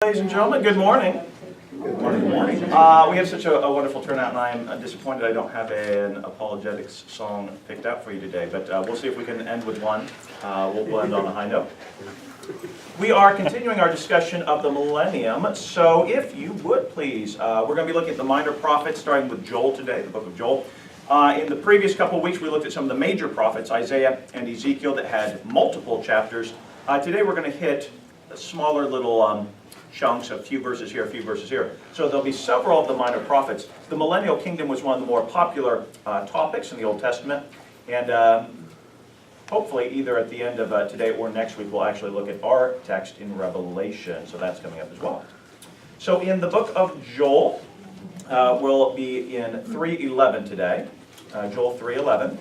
Ladies and gentlemen, good morning. Good morning. We have such a wonderful turnout, and I am disappointed I don't have an apologetics song picked out for you today, but we'll see if we can end with one. We'll end on a high note. We are continuing our discussion of the millennium, so if you would please, we're going to be looking at the minor prophets, starting with Joel today, the book of Joel. In the previous couple of weeks, we looked at some of the major prophets, Isaiah and Ezekiel, that had multiple chapters. Today we're going to hit smaller little chunks, a few verses here, a few verses here. So there'll be several of the minor prophets. The Millennial Kingdom was one of the more popular topics in the Old Testament, and hopefully either at the end of today or next week we'll actually look at our text in Revelation, so that's coming up as well. So in the book of Joel, we'll be in 3:11 today, Joel 3:11.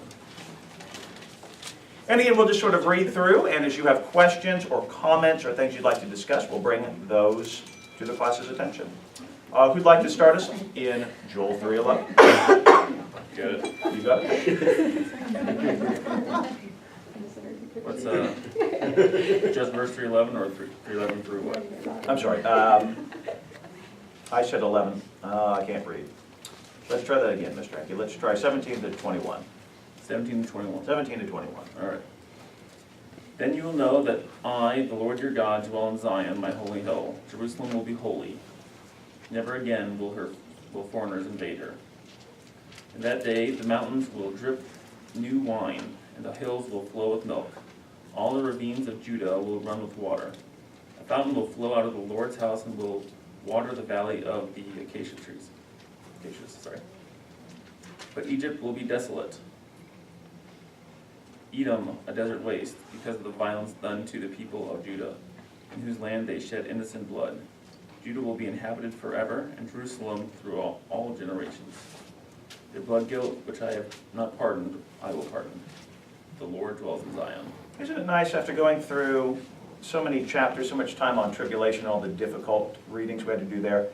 And again, we'll just sort of read through, and as you have questions or comments or things you'd like to discuss, we'll bring those to the class's attention. Who'd like to start us in Joel 3:11? Got it. You got it? What's just verse 3:11 or 3:11 through what? I'm sorry. I said 11. I can't read. Let's try that again, Mr. Anke. Let's try 17 to 21. 17 to 21. 17 to 21. All right. Then you will know that I, the Lord your God, dwell in Zion, my holy hill. Jerusalem will be holy. Never again will foreigners invade her. In that day the mountains will drip new wine, and the hills will flow with milk. All the ravines of Judah will run with water. A fountain will flow out of the Lord's house and will water the valley of the acacia trees. But Egypt will be desolate, Edom a desert waste, because of the violence done to the people of Judah, in whose land they shed innocent blood. Judah will be inhabited forever, and Jerusalem through all generations. Their blood guilt, which I have not pardoned, I will pardon. The Lord dwells in Zion. Isn't it nice after going through so many chapters, so much time on tribulation, all the difficult readings we had to do there,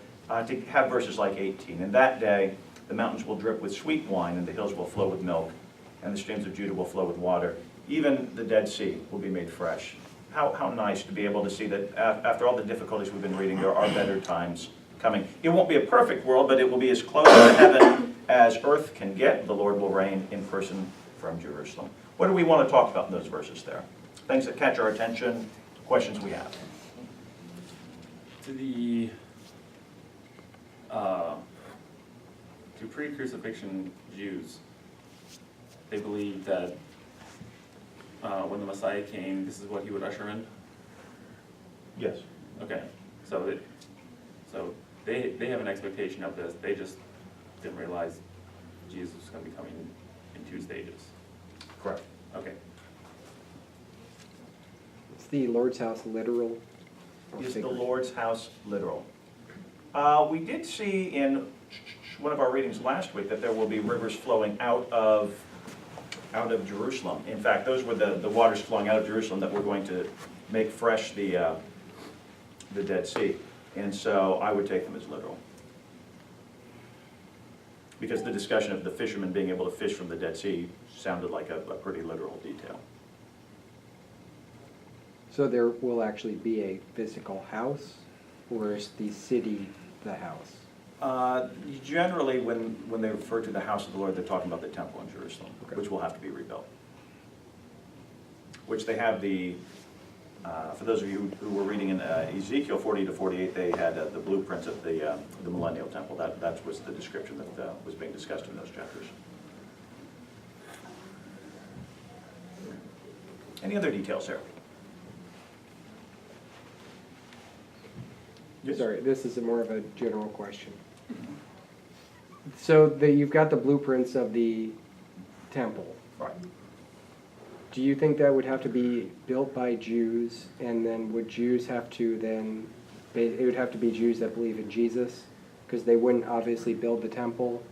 to have verses like 18. In that day, the mountains will drip with sweet wine, and the hills will flow with milk, and the streams of Judah will flow with water. Even the Dead Sea will be made fresh. How nice to be able to see that after all the difficulties we've been reading, there are better times coming. It won't be a perfect world, but it will be as close to heaven as earth can get. The Lord will reign in person from Jerusalem. What do we want to talk about in those verses there? Things that catch our attention, questions we have. To the to pre-crucifixion Jews, they believed that when the Messiah came, this is what he would usher in? Yes. Okay, so they have an expectation of this. They just didn't realize Jesus was going to be coming in 2 stages. Correct. Okay. Is the Lord's house literal? Is the Lord's house literal? We did see in one of our readings last week that there will be rivers flowing out of Jerusalem. In fact, those were the waters flowing out of Jerusalem that were going to make fresh the Dead Sea. And so I would take them as literal. Because the discussion of the fishermen being able to fish from the Dead Sea sounded like a pretty literal detail. So there will actually be a physical house, or is the city the house? Generally, when they refer to the house of the Lord, they're talking about the temple in Jerusalem, Okay. which will have to be rebuilt. Which they have for those of you who were reading in Ezekiel 40 to 48, they had the blueprints of the Millennial Temple. That was the description that was being discussed in those chapters. Any other details here? Yes. Sorry, this is more of a general question. So you've got the blueprints of the temple. Right. Do you think that would have to be built by Jews, and then would Jews have to then, it would have to be Jews that believe in Jesus, because they wouldn't obviously build the temple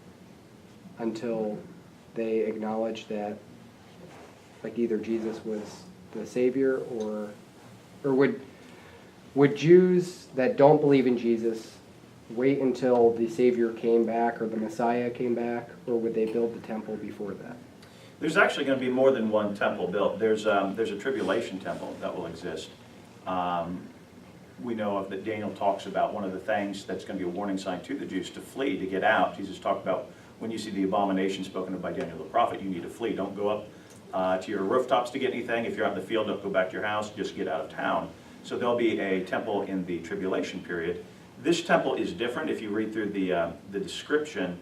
until they acknowledge that, like, either Jesus was the Savior, or would Jews that don't believe in Jesus wait until the Savior came back or the Messiah came back, or would they build the temple before that? There's actually going to be more than one temple built. There's a tribulation temple that will exist. we know of that Daniel talks about one of the things that's going to be a warning sign to the Jews to flee, to get out. Jesus talked about when you see the abomination spoken of by Daniel the prophet, you need to flee. Don't go up to your rooftops to get anything. If you're out in the field, don't go back to your house. Just get out of town. So there'll be a temple in the tribulation period. This temple is different. If you read through the description,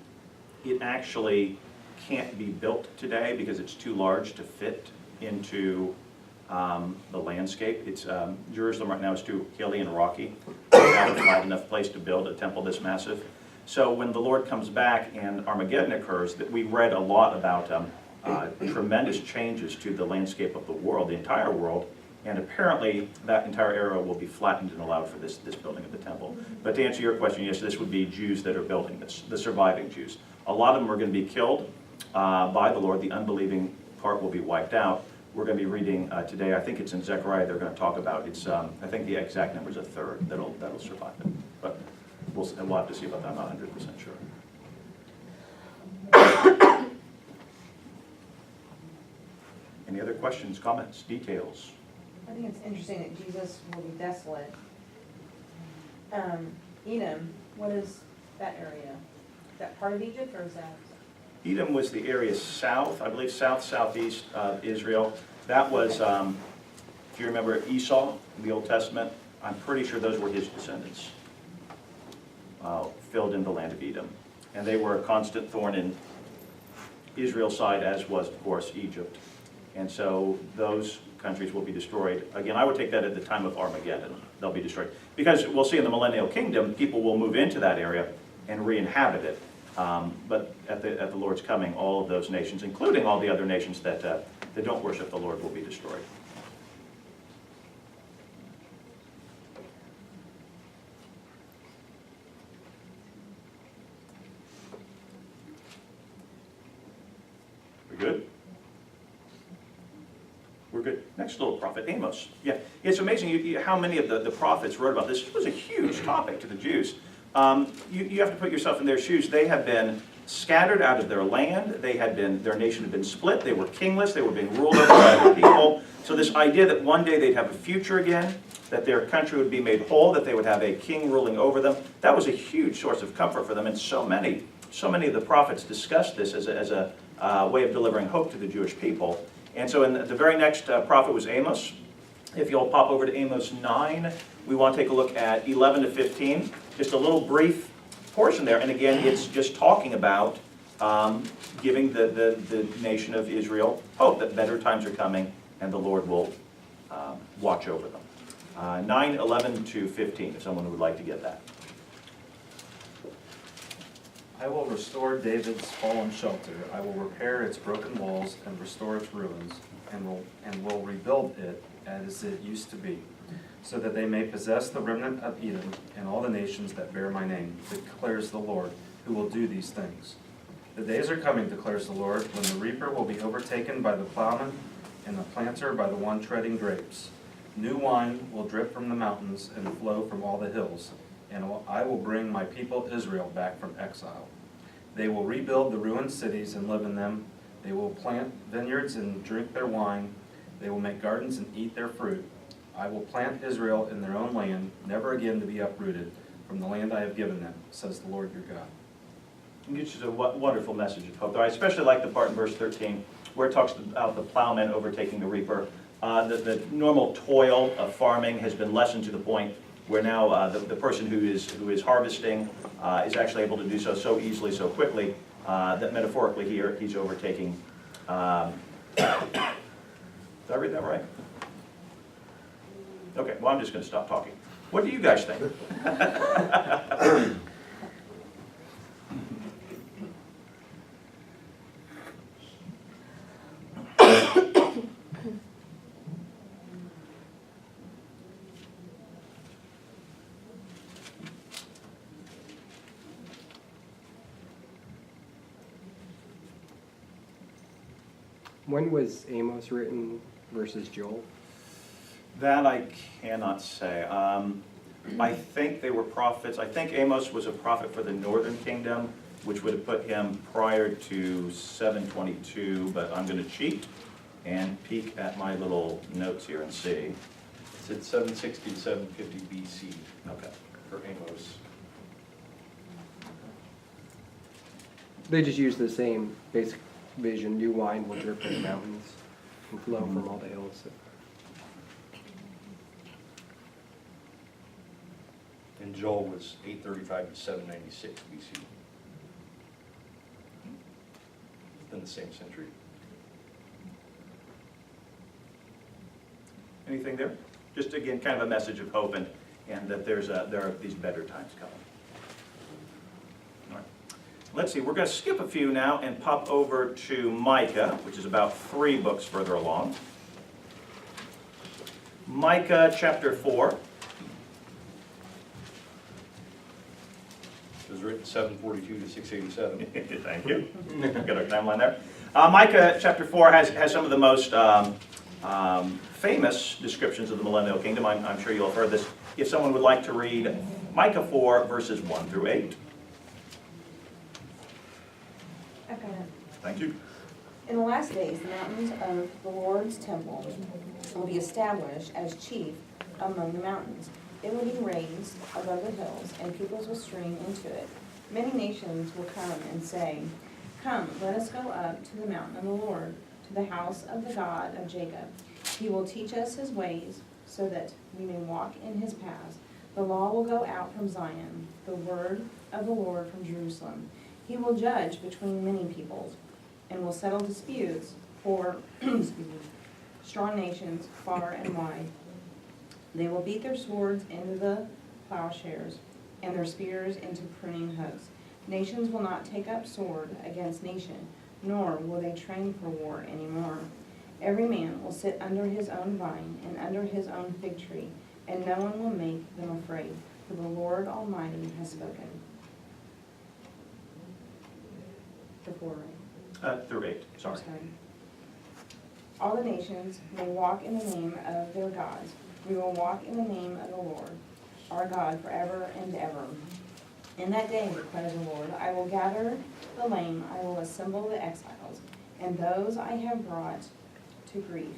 it actually can't be built today because it's too large to fit into the landscape. It's Jerusalem right now is too hilly and rocky. It's not a flat enough place to build a temple this massive. So when the Lord comes back and Armageddon occurs, that we read a lot about tremendous changes to the landscape of the world, the entire world, and apparently that entire area will be flattened and allowed for this building of the temple. But to answer your question, yes, this would be Jews that are building this, the surviving Jews. A lot of them are going to be killed by the Lord. The unbelieving part will be wiped out. We're going to be reading today, I think it's in Zechariah, they're going to talk about, I think the exact number is a third that'll survive it. But we'll have to see about that, I'm not 100% sure. Any other questions, comments, details? I think it's interesting that Jesus will be desolate. Edom, what is that area? Is that part of Egypt or is that? Edom was the area south, I believe southeast of Israel. That was, if you remember Esau in the Old Testament, I'm pretty sure those were his descendants, filled in the land of Edom. And they were a constant thorn in Israel's side, as was, of course, Egypt. And so those countries will be destroyed. Again, I would take that at the time of Armageddon. They'll be destroyed. Because we'll see in the Millennial Kingdom, people will move into that area and re-inhabit it. But at the Lord's coming, all of those nations, including all the other nations that don't worship the Lord, will be destroyed. We good? We're good. Next little prophet, Amos. Yeah, it's amazing how many of the prophets wrote about this. This was a huge topic to the Jews. You have to put yourself in their shoes. They had been scattered out of their land. Their nation had been split. They were kingless. They were being ruled over by other people. So this idea that one day they'd have a future again, that their country would be made whole, that they would have a king ruling over them, that was a huge source of comfort for them. And so many of the prophets discussed this as a way of delivering hope to the Jewish people. And so in the very next prophet was Amos. If you'll pop over to Amos 9, we want to take a look at 11 to 15. Just a little brief portion there. And again, it's just talking about giving the nation of Israel hope that better times are coming and the Lord will watch over them. 9, 11 to 15, if someone would like to get that. I will restore David's fallen shelter. I will repair its broken walls and restore its ruins, and will rebuild it as it used to be, so that they may possess the remnant of Edom and all the nations that bear my name, declares the Lord, who will do these things. The days are coming, declares the Lord, when the reaper will be overtaken by the plowman, and the planter by the one treading grapes. New wine will drip from the mountains and flow from all the hills. And I will bring my people Israel back from exile. They will rebuild the ruined cities and live in them. They will plant vineyards and drink their wine. They will make gardens and eat their fruit. I will plant Israel in their own land, never again to be uprooted from the land I have given them, says the Lord your God. It's just a wonderful message of hope. I especially like the part in verse 13 where it talks about the plowman overtaking the reaper. The normal toil of farming has been lessened to the point where now the person who is harvesting is actually able to do so easily, so quickly, that metaphorically here he's overtaking. Did I read that right? Okay, well I'm just going to stop talking. What do you guys think? When was Amos written versus Joel? That I cannot say. I think they were prophets. I think Amos was a prophet for the northern kingdom, which would have put him prior to 722, but I'm going to cheat and peek at my little notes here and see. said 760 to 750 BC Okay. for Amos. They just use the same basic vision. New wine will drip from the mountains and flow from all the hills. And Joel was 835 to 796 BC. In the same century. Anything there? Just again, kind of a message of hope and that there are these better times coming. All right. Let's see, we're going to skip a few now and pop over to Micah, which is about 3 books further along. Micah chapter 4. It was written 742 to 687. Thank you. Got our timeline there. Micah chapter 4 has some of the most famous descriptions of the Millennial Kingdom. I'm sure you'll have heard this. If someone would like to read Micah 4, verses 1 through 8. I've got it. Thank you. In the last days, the mountains of the Lord's temple will be established as chief among the mountains. It will be raised above the hills, and peoples will stream into it. Many nations will come and say, "Come, let us go up to the mountain of the Lord, to the house of the God of Jacob. He will teach us his ways, so that we may walk in his paths. The law will go out from Zion, the word of the Lord from Jerusalem. He will judge between many peoples, and will settle disputes for strong nations far and wide. They will beat their swords into the plowshares, and their spears into pruning hooks. Nations will not take up sword against nation, nor will they train for war anymore. Every man will sit under his own vine and under his own fig tree, and no one will make them afraid, for the Lord Almighty has spoken." The 4, right? Through 8, sorry. Sorry. All the nations may walk in the name of their gods. We will walk in the name of the Lord, our God, forever and ever. In that day, declares the Lord, I will gather the lame, I will assemble the exiles, and those I have brought to grief.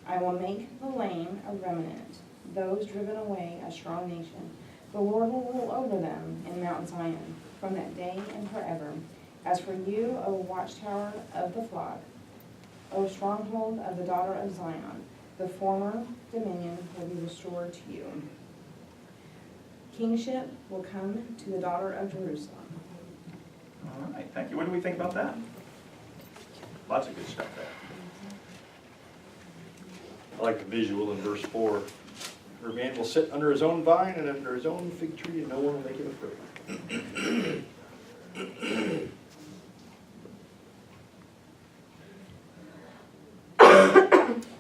I will make the lame a remnant, those driven away a strong nation. The Lord will rule over them in Mount Zion from that day and forever. As for you, O watchtower of the flock, O stronghold of the daughter of Zion, the former dominion will be restored to you. Kingship will come to the daughter of Jerusalem. All right, thank you. What do we think about that? Lots of good stuff there. I like the visual in verse 4. Her man will sit under his own vine and under his own fig tree, and no one will make him afraid.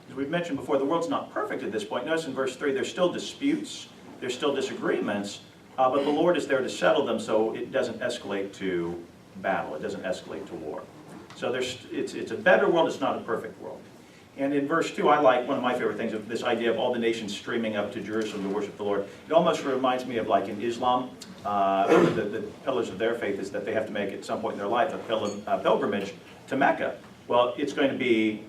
As we've mentioned before, the world's not perfect at this point. Notice in verse 3, there's still disputes, there's still disagreements, but the Lord is there to settle them so it doesn't escalate to battle, it doesn't escalate to war. So it's a better world, it's not a perfect world. And in verse 2, I like one of my favorite things of this idea of all the nations streaming up to Jerusalem to worship the Lord. It almost reminds me of like in Islam, the pillars of their faith is that they have to make at some point in their life a pilgrimage to Mecca. Well, it's going to be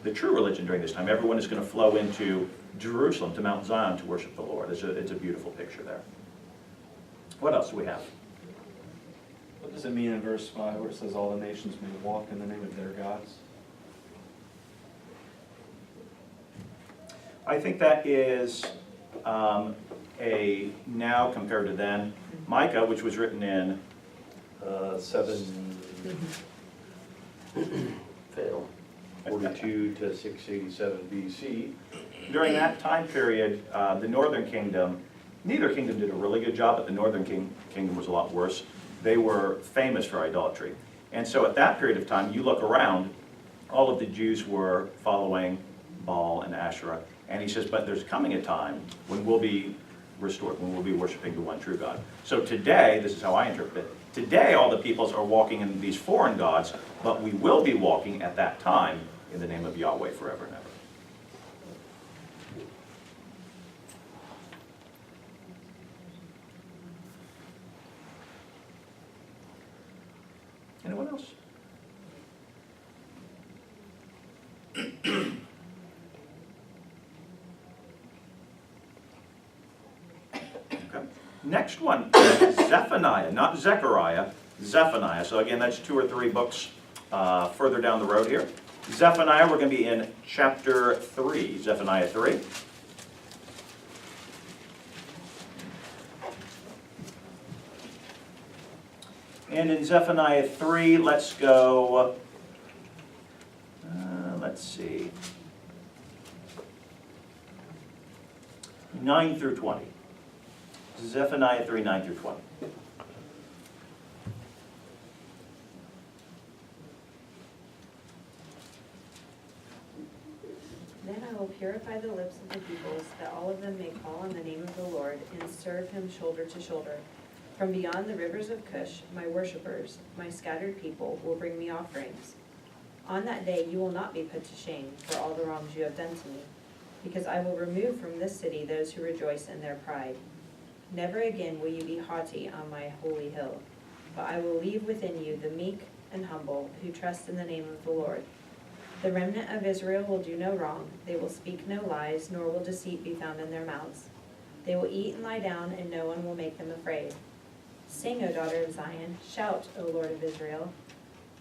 the true religion during this time. Everyone is going to flow into Jerusalem, to Mount Zion to worship the Lord. It's a beautiful picture there. What else do we have? What does it mean in verse 5 where it says all the nations may walk in the name of their gods? I think that is a now compared to then. Micah, which was written in 742 to 687 BC. during that time period, the Northern Kingdom, neither kingdom did a really good job, but the Northern Kingdom was a lot worse. They were famous for idolatry. And so at that period of time, you look around, all of the Jews were following Baal and Asherah. And he says, but there's coming a time when we'll be restored, when we'll be worshiping the one true God. So today, this is how I interpret it, today all the peoples are walking in these foreign gods, but we will be walking at that time in the name of Yahweh forever and ever. Anyone else? Next one is Zephaniah, not Zechariah, Zephaniah. So again, that's 2 or 3 books further down the road here. Zephaniah, we're going to be in chapter 3, Zephaniah 3. And in Zephaniah 3, let's go, let's see, 9 through 20. Zephaniah 3, 9 through 20. Then I will purify the lips of the peoples, that all of them may call on the name of the Lord, and serve him shoulder to shoulder. From beyond the rivers of Cush, my worshippers, my scattered people, will bring me offerings. On that day you will not be put to shame for all the wrongs you have done to me, because I will remove from this city those who rejoice in their pride. Never again will you be haughty on my holy hill, but I will leave within you the meek and humble who trust in the name of the Lord. The remnant of Israel will do no wrong, they will speak no lies, nor will deceit be found in their mouths. They will eat and lie down, and no one will make them afraid. Sing, O daughter of Zion, shout, O Lord of Israel.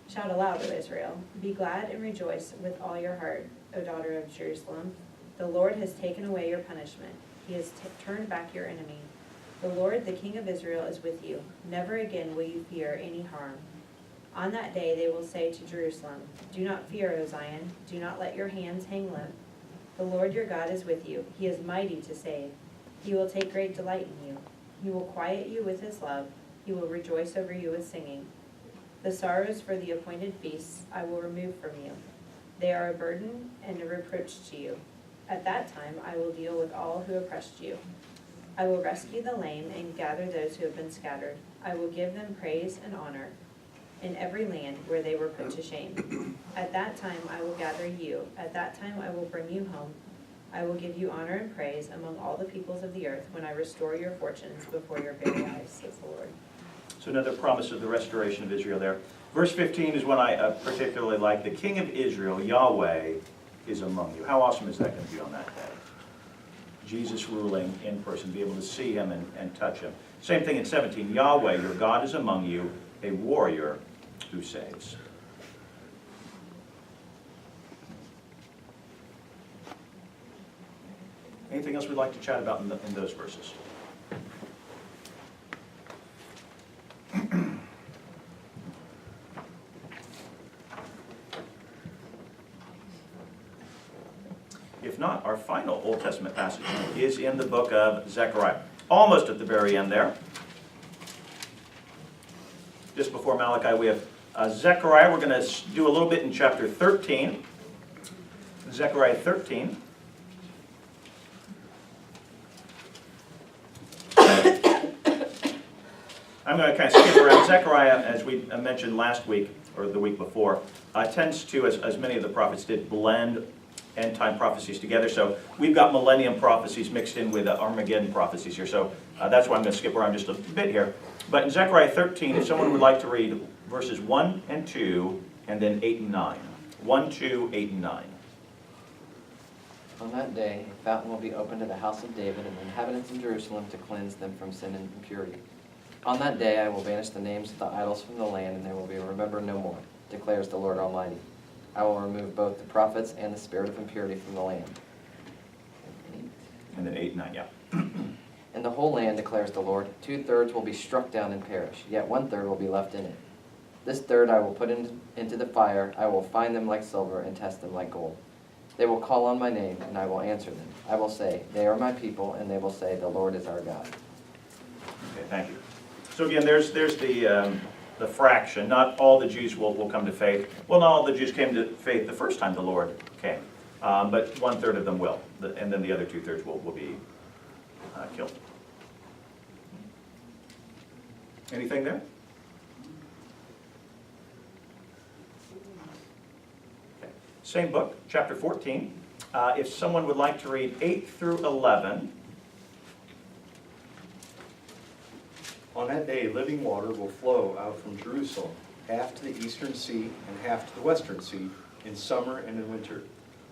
Shout aloud, O Israel. Be glad and rejoice with all your heart, O daughter of Jerusalem. The Lord has taken away your punishment. He has turned back your enemy. The Lord, the King of Israel, is with you. Never again will you fear any harm. On that day they will say to Jerusalem, do not fear, O Zion. Do not let your hands hang limp. The Lord your God is with you. He is mighty to save. He will take great delight in you. He will quiet you with his love. He will rejoice over you with singing. The sorrows for the appointed feasts I will remove from you. They are a burden and a reproach to you. At that time I will deal with all who oppressed you. I will rescue the lame and gather those who have been scattered. I will give them praise and honor in every land where they were put to shame. At that time I will gather you. At that time I will bring you home. I will give you honor and praise among all the peoples of the earth when I restore your fortunes before your very eyes, says the Lord. So another promise of the restoration of Israel there. Verse 15 is one I particularly like. The King of Israel, Yahweh, is among you. How awesome is that going to be on that day? Jesus ruling in person, be able to see him and touch him. Same thing in 17. Yahweh, your God, is among you, a warrior who saves. Anything else we'd like to chat about in those verses? If not, our final Old Testament passage is in the book of Zechariah. Almost at the very end there. Just before Malachi, we have Zechariah. We're going to do a little bit in chapter 13. Zechariah 13. I'm going to kind of skip around. Zechariah, as we mentioned last week, or the week before, tends to, as many of the prophets did, blend end-time prophecies together. So we've got millennium prophecies mixed in with Armageddon prophecies here. So that's why I'm going to skip around just a bit here. But in Zechariah 13, if someone would like to read verses 1 and 2, and then 8 and 9. 1, 2, 8, and 9. On that day, a fountain will be opened to the house of David and the inhabitants of Jerusalem to cleanse them from sin and impurity. On that day I will banish the names of the idols from the land, and they will be remembered no more, declares the Lord Almighty. I will remove both the prophets and the spirit of impurity from the land. And then 8 and 9, yeah. In the whole land, declares the Lord, 2/3 will be struck down and perish, yet 1/3 will be left in it. This third I will put into the fire. I will find them like silver and test them like gold. They will call on my name, and I will answer them. I will say, they are my people, and they will say, the Lord is our God. Okay, thank you. So again, there's the fraction. Not all the Jews will come to faith. Well, not all the Jews came to faith the first time the Lord came, but 1/3 of them will, and then the other 2/3 will be killed. Anything there? Okay. Same book, chapter 14. If someone would like to read 8 through 11. On that day, living water will flow out from Jerusalem, half to the eastern sea and half to the western sea, in summer and in winter.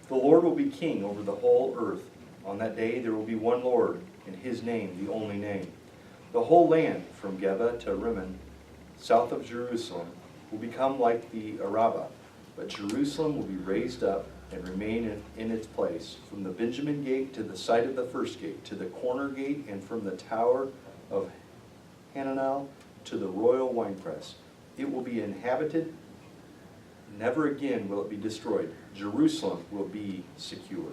The Lord will be king over the whole earth. On that day there will be one Lord, and his name the only name. The whole land, from Geba to Rimmon, south of Jerusalem, will become like the Arabah, but Jerusalem will be raised up and remain in its place, from the Benjamin gate to the site of the first gate, to the corner gate, and from the tower of Hananel to the royal winepress. It will be inhabited, never again will it be destroyed. Jerusalem will be secure.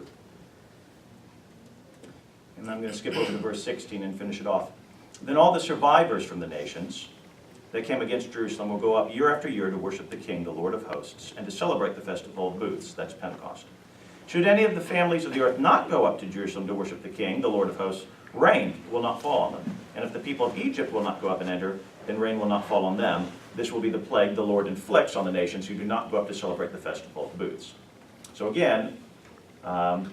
And I'm going to skip over to verse 16 and finish it off. Then all the survivors from the nations that came against Jerusalem will go up year after year to worship the King, the Lord of hosts, and to celebrate the festival of booths. That's Pentecost. Should any of the families of the earth not go up to Jerusalem to worship the King, the Lord of hosts, rain will not fall on them. And if the people of Egypt will not go up and enter, then rain will not fall on them. This will be the plague the Lord inflicts on the nations who do not go up to celebrate the festival of booths. So again,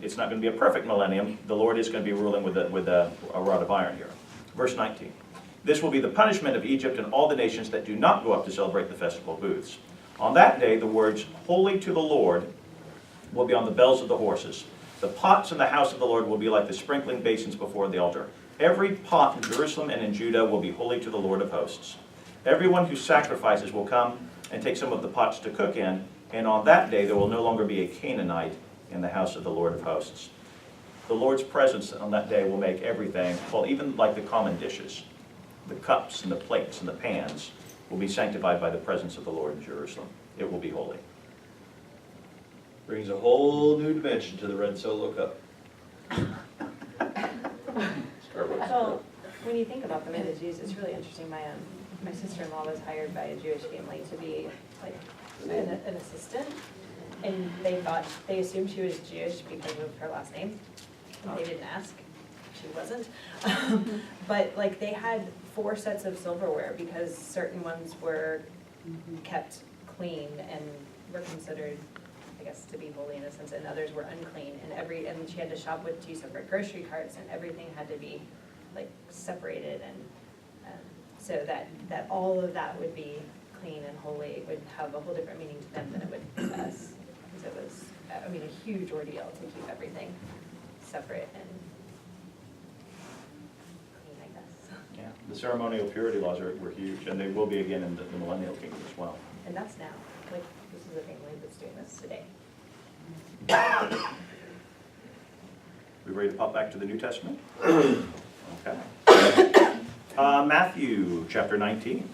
it's not going to be a perfect millennium. The Lord is going to be ruling with a rod of iron here. Verse 19. This will be the punishment of Egypt and all the nations that do not go up to celebrate the festival of booths. On that day, the words, holy to the Lord, will be on the bells of the horses. The pots in the house of the Lord will be like the sprinkling basins before the altar. Every pot in Jerusalem and in Judah will be holy to the Lord of hosts. Everyone who sacrifices will come and take some of the pots to cook in, and on that day there will no longer be a Canaanite in the house of the Lord of hosts. The Lord's presence on that day will make everything, well, even like the common dishes, the cups and the plates and the pans, will be sanctified by the presence of the Lord in Jerusalem. It will be holy. Brings a whole new dimension to the red Solo cup. So, when you think about the men of Jews, it's really interesting. My sister-in-law was hired by a Jewish family to be like an assistant, and they assumed she was Jewish because of her last name. And they didn't ask. She wasn't. But like they had 4 sets of silverware because certain ones were kept clean and were considered, I guess, to be holy in a sense, and others were unclean. And she had to shop with 2 separate grocery carts, and everything had to be like separated, and so that all of that would be clean and holy. It would have a whole different meaning to them than it would to us, because it was, I mean, a huge ordeal to keep everything separate and clean, I guess. Yeah, the ceremonial purity laws were huge, and they will be again in the Millennial Kingdom as well. And that's now, like, this is a family that's doing this today. We ready to pop back to the New Testament? Okay. Matthew chapter 19.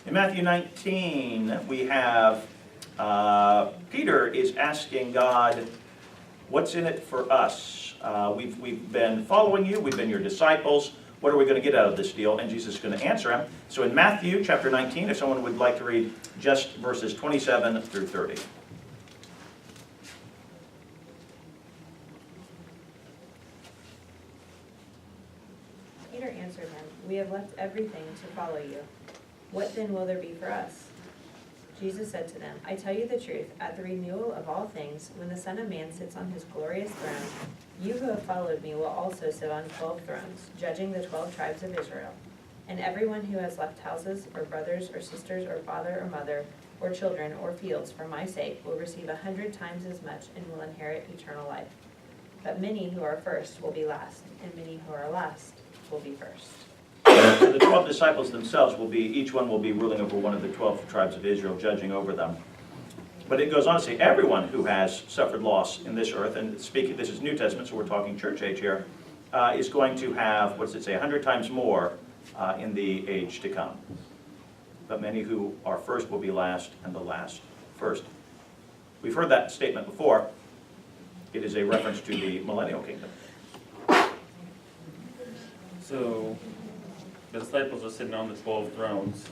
In Matthew 19, we have Peter is asking God, what's in it for us? We've been following you, we've been your disciples. What are we going to get out of this deal? And Jesus is going to answer him. So in Matthew chapter 19, if someone would like to read just verses 27 through 30. Peter answered him, "We have left everything to follow you. What then will there be for us?" Jesus said to them, "I tell you the truth, at the renewal of all things, when the Son of Man sits on his glorious throne, you who have followed me will also sit on 12 thrones, judging the 12 tribes of Israel. And everyone who has left houses, or brothers, or sisters, or father, or mother, or children, or fields for my sake will receive 100 times as much and will inherit eternal life. But many who are first will be last, and many who are last will be first." So the 12 disciples themselves will be, each one will be ruling over one of the 12 tribes of Israel, judging over them. But it goes on to say, everyone who has suffered loss in this earth, and speaking, this is New Testament, so we're talking church age here, is going to have, what does it say, 100 times more in the age to come. But many who are first will be last, and the last first. We've heard that statement before. It is a reference to the Millennial Kingdom. So the disciples are sitting on the 12 thrones.